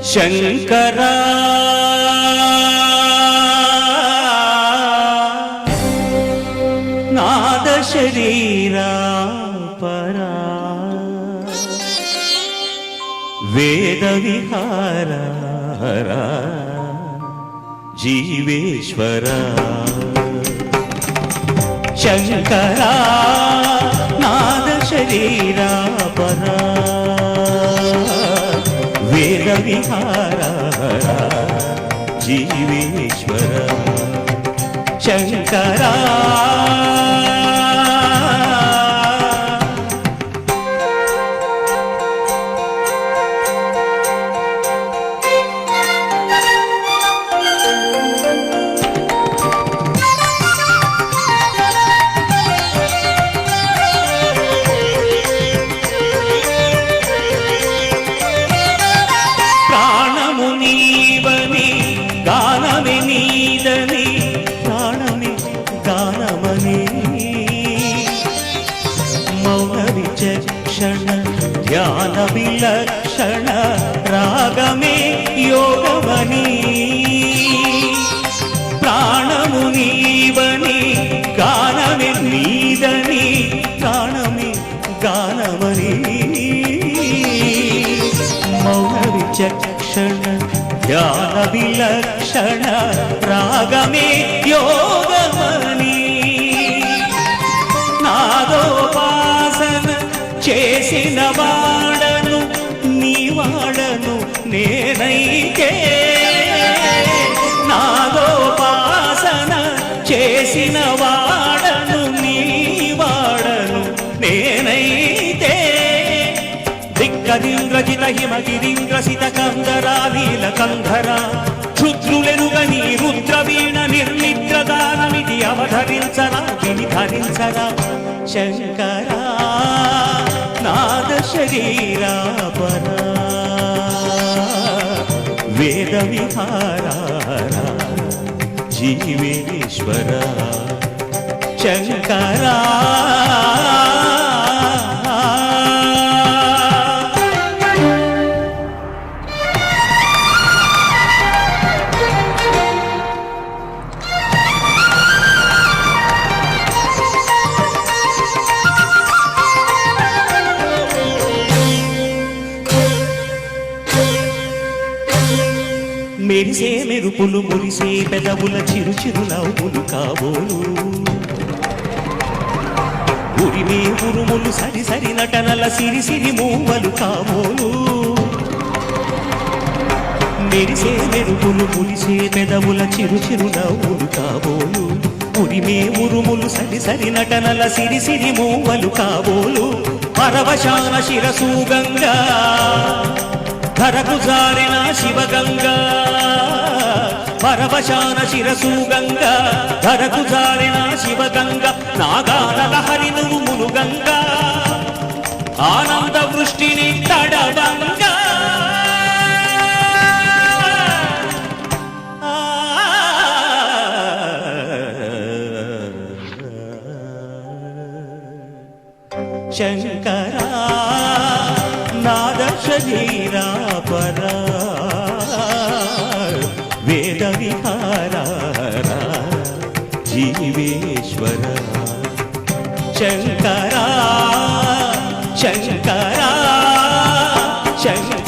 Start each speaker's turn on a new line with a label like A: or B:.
A: శంకరా నాద శరీరా పరా వేద విహారా జీవేశ్వరా శంకరా నాద శరీరా పరా వేద విహారా జీవేశ్వరా శంకరా విచక్షణ ధ్యాన విలక్షణ రాగమే యోగమని ప్రాణము నీవని గానమే నీదని ప్రాణమే గానమని మౌన విచక్షణ ధ్యాన విలక్షణ రాగమే యోగమని నాదోపాసన చేసిన వాడను నీ వాడను నేనైతే నాదోపాసన చేసిన వాడను నీ వాడను నేనైతే దిక్కరింద్రజిత హిమగిరింద్రసిత కందరా నీల కంధరా క్షుద్రులెరుగని రుద్రవీణ నిర్మిత్రదానమిది అవధరించరా విని ధరించరా శంకరా నాద శరీరా పరా వేద విహారా జీవేశ్వరా శంకరా మెరిసే మెరుపులు మురిసే పెదవుల చిరు చిరు నవ్వులు కాబోలు ఉరిమే ఉరుములు సరి సరి నటనల సిరి సిరి మూవలు కాబోలు మెరిసే మెరుపులు మురిసే పెదవుల చిరు చిరు నవ్వులు కాబోలు ఉరిమే ఉరుములు సరి సరి నటనల సిరి సిరి మూవలు కాబోలు పరవశాన శిరసు గంగా ధరకు జారిన శివగంగా పరవశాన శిరసు గంగా ధరకు జారిన శివగంగా నాగాల లహరి నువ్వులు గంగా ఆనంద వృష్టిని తడవంగా శంకరా నాద శరీరా పరా వేద విహారా జీవేశ్వరా శంకరా శంకరా శంకరా